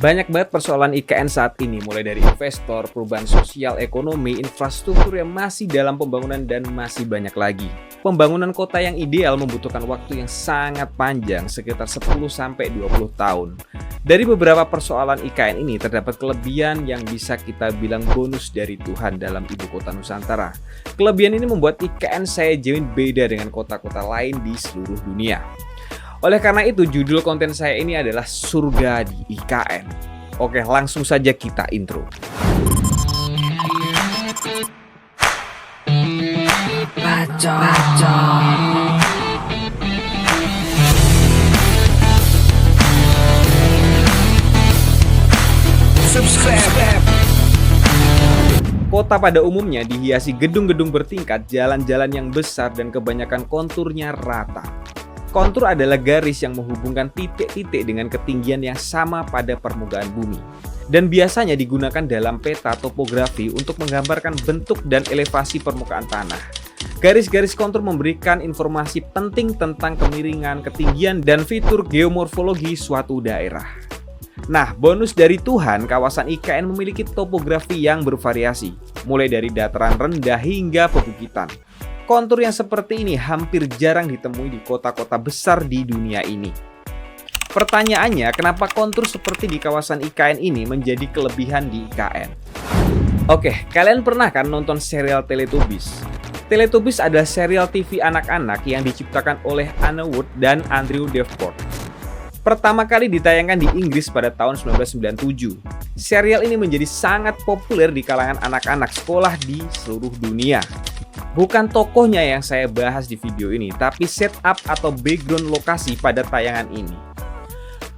Banyak banget persoalan IKN saat ini, mulai dari investor, perubahan sosial, ekonomi, infrastruktur yang masih dalam pembangunan, dan masih banyak lagi. Pembangunan kota yang ideal membutuhkan waktu yang sangat panjang, sekitar 10-20 tahun. Dari beberapa persoalan IKN ini, terdapat kelebihan yang bisa kita bilang bonus dari Tuhan dalam ibu kota Nusantara. Kelebihan ini membuat IKN saya jamin beda dengan kota-kota lain di seluruh dunia. Oleh karena itu, judul konten saya ini adalah Surga di IKN. Oke, langsung saja kita intro. Kota pada umumnya dihiasi gedung-gedung bertingkat, jalan-jalan yang besar, dan kebanyakan konturnya rata. Kontur adalah garis yang menghubungkan titik-titik dengan ketinggian yang sama pada permukaan bumi. Dan biasanya digunakan dalam peta topografi untuk menggambarkan bentuk dan elevasi permukaan tanah. Garis-garis kontur memberikan informasi penting tentang kemiringan, ketinggian, dan fitur geomorfologi suatu daerah. Nah, bonus dari Tuhan, kawasan IKN memiliki topografi yang bervariasi, mulai dari dataran rendah hingga pebukitan. Kontur yang seperti ini hampir jarang ditemui di kota-kota besar di dunia ini. Pertanyaannya, kenapa kontur seperti di kawasan IKN ini menjadi kelebihan di IKN? Oke, kalian pernah kan nonton serial Teletubbies? Teletubbies adalah serial TV anak-anak yang diciptakan oleh Anne Wood dan Andrew Davenport. Pertama kali ditayangkan di Inggris pada tahun 1997. Serial ini menjadi sangat populer di kalangan anak-anak sekolah di seluruh dunia. Bukan tokohnya yang saya bahas di video ini, tapi setup atau background lokasi pada tayangan ini.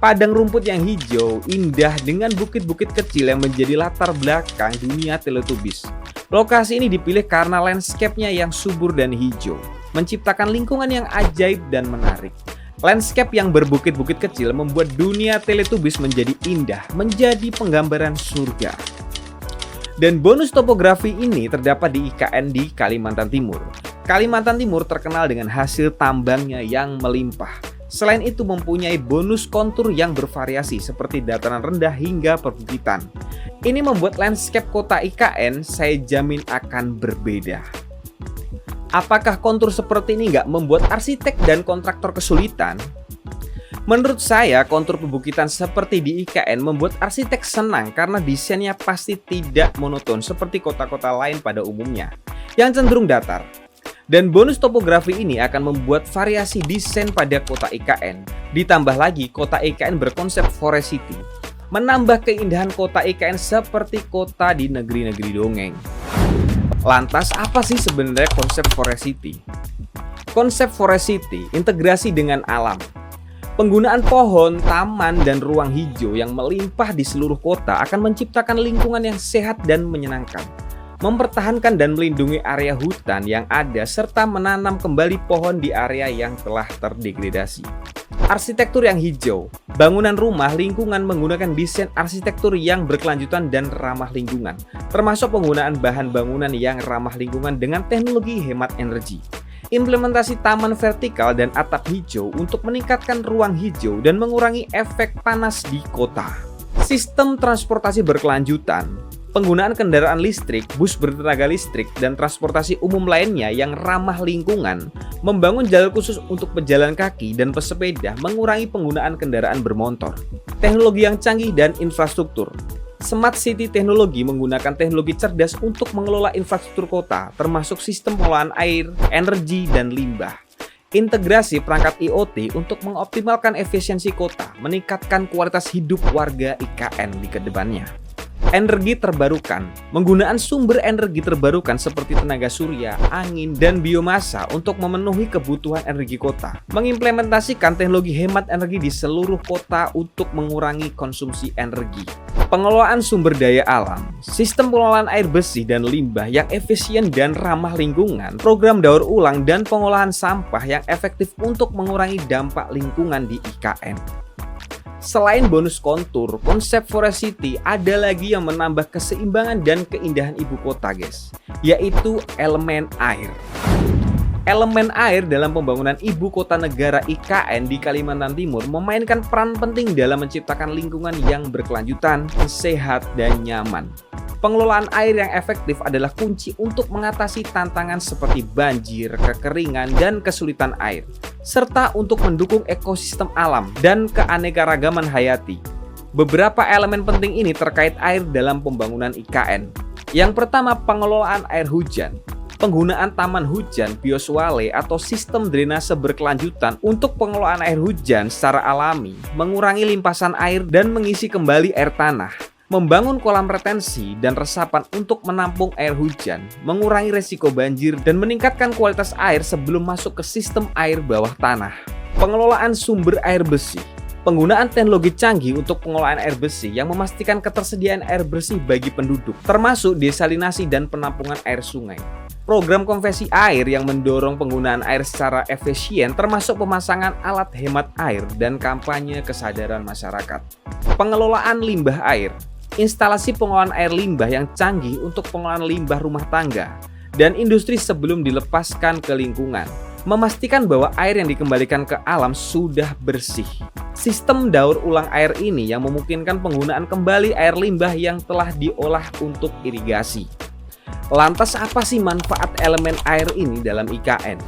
Padang rumput yang hijau, indah dengan bukit-bukit kecil yang menjadi latar belakang dunia Teletubbies. Lokasi ini dipilih karena landscape-nya yang subur dan hijau, menciptakan lingkungan yang ajaib dan menarik. Landscape yang berbukit-bukit kecil membuat dunia Teletubbies menjadi indah, menjadi penggambaran surga. Dan bonus topografi ini terdapat di IKN di Kalimantan Timur. Kalimantan Timur terkenal dengan hasil tambangnya yang melimpah. Selain itu mempunyai bonus kontur yang bervariasi seperti dataran rendah hingga perbukitan. Ini membuat landscape kota IKN saya jamin akan berbeda. Apakah kontur seperti ini nggak membuat arsitek dan kontraktor kesulitan? Menurut saya, kontur pebukitan seperti di IKN membuat arsitek senang karena desainnya pasti tidak monoton seperti kota-kota lain pada umumnya, yang cenderung datar. Dan bonus topografi ini akan membuat variasi desain pada kota IKN. Ditambah lagi, kota IKN berkonsep Forest City, menambah keindahan kota IKN seperti kota di negeri-negeri dongeng. Lantas, apa sih sebenarnya konsep Forest City? Konsep Forest City integrasi dengan alam. Penggunaan pohon, taman, dan ruang hijau yang melimpah di seluruh kota akan menciptakan lingkungan yang sehat dan menyenangkan. Mempertahankan dan melindungi area hutan yang ada serta menanam kembali pohon di area yang telah terdegradasi. Arsitektur yang hijau. Bangunan rumah lingkungan menggunakan desain arsitektur yang berkelanjutan dan ramah lingkungan, termasuk penggunaan bahan bangunan yang ramah lingkungan dengan teknologi hemat energi. Implementasi taman vertikal dan atap hijau untuk meningkatkan ruang hijau dan mengurangi efek panas di kota. Sistem transportasi berkelanjutan, penggunaan kendaraan listrik, bus bertenaga listrik, dan transportasi umum lainnya yang ramah lingkungan, membangun jalur khusus untuk pejalan kaki dan pesepeda, mengurangi penggunaan kendaraan bermotor. Teknologi yang canggih dan infrastruktur. Smart City teknologi menggunakan teknologi cerdas untuk mengelola infrastruktur kota, termasuk sistem pengolahan air, energi, dan limbah. Integrasi perangkat IoT untuk mengoptimalkan efisiensi kota, meningkatkan kualitas hidup warga IKN di kedepannya. Energi terbarukan, penggunaan sumber energi terbarukan seperti tenaga surya, angin, dan biomasa untuk memenuhi kebutuhan energi kota. Mengimplementasikan teknologi hemat energi di seluruh kota untuk mengurangi konsumsi energi. Pengelolaan sumber daya alam, sistem pengelolaan air bersih dan limbah yang efisien dan ramah lingkungan, program daur ulang dan pengolahan sampah yang efektif untuk mengurangi dampak lingkungan di IKN. Selain bonus kontur, konsep Forest City ada lagi yang menambah keseimbangan dan keindahan ibu kota, guys, yaitu elemen air. Elemen air dalam pembangunan ibu kota negara IKN di Kalimantan Timur memainkan peran penting dalam menciptakan lingkungan yang berkelanjutan, sehat, dan nyaman. Pengelolaan air yang efektif adalah kunci untuk mengatasi tantangan seperti banjir, kekeringan, dan kesulitan air, serta untuk mendukung ekosistem alam dan keanekaragaman hayati. Beberapa elemen penting ini terkait air dalam pembangunan IKN. Yang pertama, pengelolaan air hujan. Penggunaan taman hujan, bioswale, atau sistem drainase berkelanjutan untuk pengelolaan air hujan secara alami, mengurangi limpasan air dan mengisi kembali air tanah. Membangun kolam retensi dan resapan untuk menampung air hujan, mengurangi resiko banjir, dan meningkatkan kualitas air sebelum masuk ke sistem air bawah tanah. Pengelolaan sumber air bersih. Penggunaan teknologi canggih untuk pengelolaan air bersih yang memastikan ketersediaan air bersih bagi penduduk, termasuk desalinasi dan penampungan air sungai. Program konversi air yang mendorong penggunaan air secara efisien termasuk pemasangan alat hemat air dan kampanye kesadaran masyarakat. Pengelolaan limbah air. Instalasi pengelolaan air limbah yang canggih untuk pengelolaan limbah rumah tangga dan industri sebelum dilepaskan ke lingkungan. Memastikan bahwa air yang dikembalikan ke alam sudah bersih. Sistem daur ulang air ini yang memungkinkan penggunaan kembali air limbah yang telah diolah untuk irigasi. Lantas apa sih manfaat elemen air ini dalam IKN?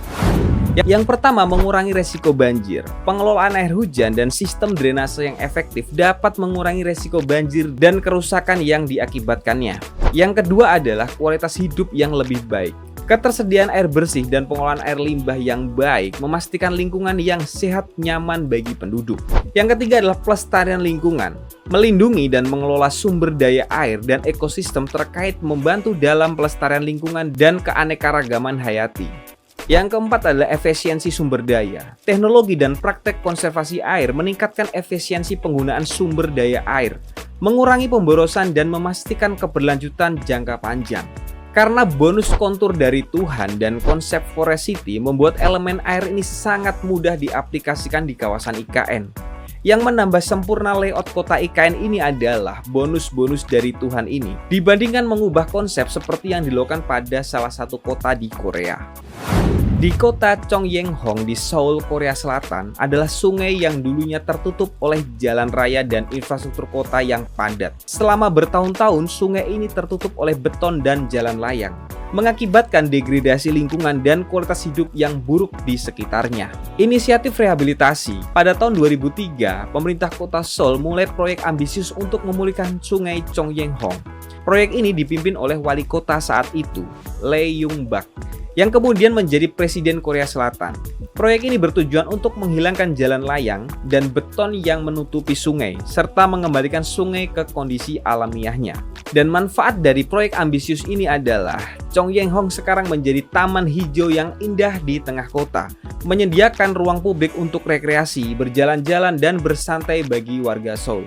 Yang pertama, mengurangi resiko banjir. Pengelolaan air hujan dan sistem drainase yang efektif dapat mengurangi resiko banjir dan kerusakan yang diakibatkannya. Yang kedua adalah kualitas hidup yang lebih baik. Ketersediaan air bersih dan pengelolaan air limbah yang baik memastikan lingkungan yang sehat nyaman bagi penduduk. Yang ketiga adalah pelestarian lingkungan. Melindungi dan mengelola sumber daya air dan ekosistem terkait membantu dalam pelestarian lingkungan dan keanekaragaman hayati. Yang keempat adalah efisiensi sumber daya. Teknologi dan praktek konservasi air meningkatkan efisiensi penggunaan sumber daya air, mengurangi pemborosan dan memastikan keberlanjutan jangka panjang. Karena bonus kontur dari Tuhan dan konsep Forest City membuat elemen air ini sangat mudah diaplikasikan di kawasan IKN. Yang menambah sempurna layout kota IKN ini adalah bonus-bonus dari Tuhan ini dibandingkan mengubah konsep seperti yang dilakukan pada salah satu kota di Korea. Di kota Chonggyeong di Seoul, Korea Selatan adalah sungai yang dulunya tertutup oleh jalan raya dan infrastruktur kota yang padat. Selama bertahun-tahun, sungai ini tertutup oleh beton dan jalan layang, mengakibatkan degradasi lingkungan dan kualitas hidup yang buruk di sekitarnya. Inisiatif rehabilitasi. Pada tahun 2003, pemerintah kota Seoul mulai proyek ambisius untuk memulihkan sungai Chonggyeong. Proyek ini dipimpin oleh wali kota saat itu, Lee Young-bak, yang kemudian menjadi Presiden Korea Selatan. Proyek ini bertujuan untuk menghilangkan jalan layang dan beton yang menutupi sungai, serta mengembalikan sungai ke kondisi alamiahnya. Dan manfaat dari proyek ambisius ini adalah Chonggyeong sekarang menjadi taman hijau yang indah di tengah kota, menyediakan ruang publik untuk rekreasi, berjalan-jalan, dan bersantai bagi warga Seoul.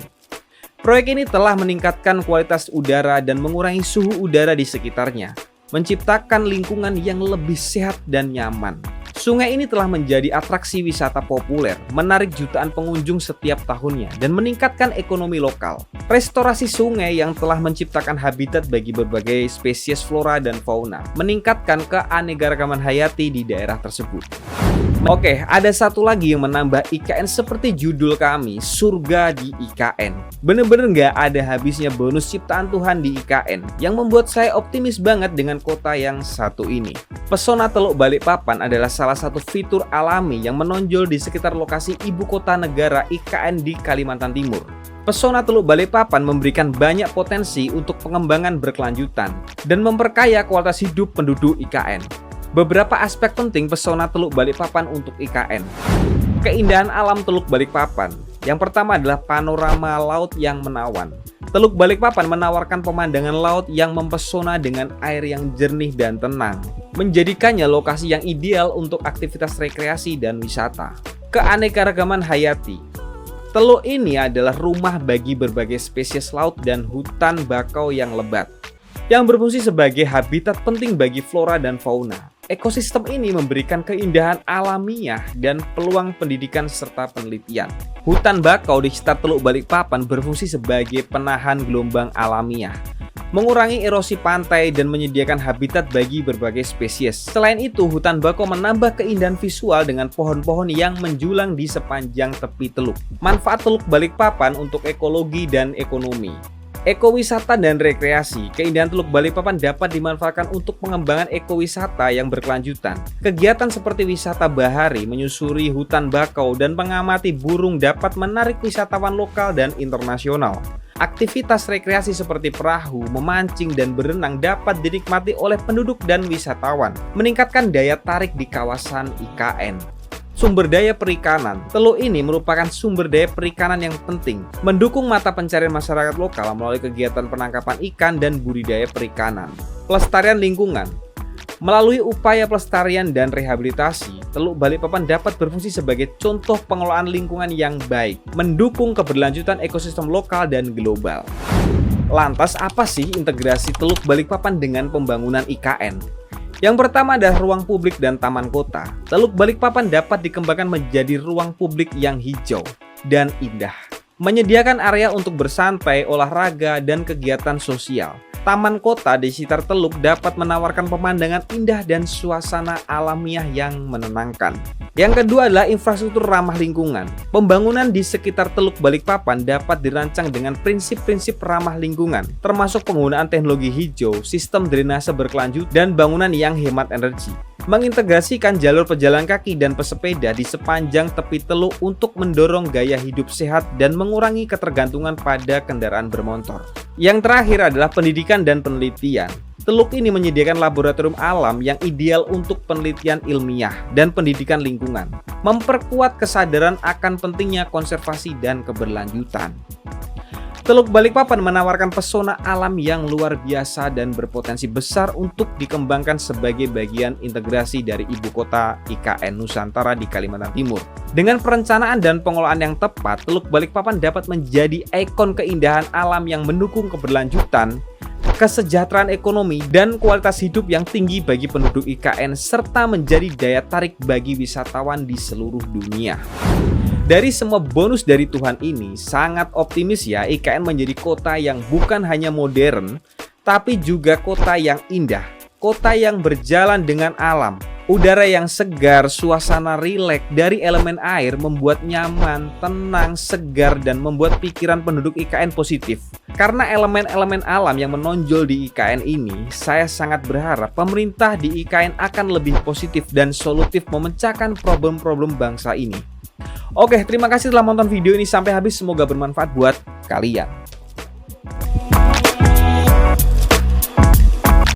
Proyek ini telah meningkatkan kualitas udara dan mengurangi suhu udara di sekitarnya, menciptakan lingkungan yang lebih sehat dan nyaman. Sungai ini telah menjadi atraksi wisata populer, menarik jutaan pengunjung setiap tahunnya, dan meningkatkan ekonomi lokal. Restorasi sungai yang telah menciptakan habitat bagi berbagai spesies flora dan fauna, meningkatkan keanekaragaman hayati di daerah tersebut. Oke, ada satu lagi yang menambah IKN seperti judul kami, surga di IKN. Bener-bener nggak ada habisnya bonus ciptaan Tuhan di IKN, yang membuat saya optimis banget dengan kota yang satu ini. Pesona Teluk Balikpapan adalah salah satu fitur alami yang menonjol di sekitar lokasi ibu kota negara IKN di Kalimantan Timur. Pesona Teluk Balikpapan memberikan banyak potensi untuk pengembangan berkelanjutan dan memperkaya kualitas hidup penduduk IKN. Beberapa aspek penting pesona Teluk Balikpapan untuk IKN. Keindahan alam Teluk Balikpapan. Yang pertama adalah panorama laut yang menawan. Teluk Balikpapan menawarkan pemandangan laut yang mempesona dengan air yang jernih dan tenang, menjadikannya lokasi yang ideal untuk aktivitas rekreasi dan wisata. Keanekaragaman hayati. Teluk ini adalah rumah bagi berbagai spesies laut dan hutan bakau yang lebat, yang berfungsi sebagai habitat penting bagi flora dan fauna. Ekosistem ini memberikan keindahan alamiah dan peluang pendidikan serta penelitian. Hutan bakau di sekitar Teluk Balikpapan berfungsi sebagai penahan gelombang alamiah, mengurangi erosi pantai, dan menyediakan habitat bagi berbagai spesies. Selain itu, hutan bakau menambah keindahan visual dengan pohon-pohon yang menjulang di sepanjang tepi teluk. Manfaat Teluk Balikpapan untuk ekologi dan ekonomi. Ekowisata dan rekreasi. Keindahan Teluk Balikpapan dapat dimanfaatkan untuk pengembangan ekowisata yang berkelanjutan. Kegiatan seperti wisata bahari, menyusuri hutan bakau, dan mengamati burung dapat menarik wisatawan lokal dan internasional. Aktivitas rekreasi seperti perahu, memancing, dan berenang dapat dinikmati oleh penduduk dan wisatawan, meningkatkan daya tarik di kawasan IKN. Sumber daya perikanan. Teluk ini merupakan sumber daya perikanan yang penting, mendukung mata pencarian masyarakat lokal melalui kegiatan penangkapan ikan dan budidaya perikanan. Pelestarian lingkungan. Melalui upaya pelestarian dan rehabilitasi, Teluk Balikpapan dapat berfungsi sebagai contoh pengelolaan lingkungan yang baik, mendukung keberlanjutan ekosistem lokal dan global. Lantas, apa sih integrasi Teluk Balikpapan dengan pembangunan IKN? Yang pertama adalah ruang publik dan taman kota. Teluk Balikpapan dapat dikembangkan menjadi ruang publik yang hijau dan indah, menyediakan area untuk bersantai, olahraga, dan kegiatan sosial. Taman kota di sekitar teluk dapat menawarkan pemandangan indah dan suasana alamiah yang menenangkan. Yang kedua adalah infrastruktur ramah lingkungan. Pembangunan di sekitar Teluk Balikpapan dapat dirancang dengan prinsip-prinsip ramah lingkungan, termasuk penggunaan teknologi hijau, sistem drainase berkelanjutan, dan bangunan yang hemat energi. Mengintegrasikan jalur pejalan kaki dan pesepeda di sepanjang tepi teluk untuk mendorong gaya hidup sehat dan mengurangi ketergantungan pada kendaraan bermotor. Yang terakhir adalah pendidikan dan penelitian. Teluk ini menyediakan laboratorium alam yang ideal untuk penelitian ilmiah dan pendidikan lingkungan, memperkuat kesadaran akan pentingnya konservasi dan keberlanjutan. Teluk Balikpapan menawarkan pesona alam yang luar biasa dan berpotensi besar untuk dikembangkan sebagai bagian integrasi dari ibu kota IKN Nusantara di Kalimantan Timur. Dengan perencanaan dan pengelolaan yang tepat, Teluk Balikpapan dapat menjadi ikon keindahan alam yang mendukung keberlanjutan, kesejahteraan ekonomi, dan kualitas hidup yang tinggi bagi penduduk IKN, serta menjadi daya tarik bagi wisatawan di seluruh dunia. Dari semua bonus dari Tuhan ini, sangat optimis ya IKN menjadi kota yang bukan hanya modern, tapi juga kota yang indah, kota yang berjalan dengan alam. Udara yang segar, suasana rileks dari elemen air membuat nyaman, tenang, segar, dan membuat pikiran penduduk IKN positif. Karena elemen-elemen alam yang menonjol di IKN ini, saya sangat berharap pemerintah di IKN akan lebih positif dan solutif memecahkan problem-problem bangsa ini. Oke, terima kasih telah menonton video ini sampai habis. Semoga bermanfaat buat kalian.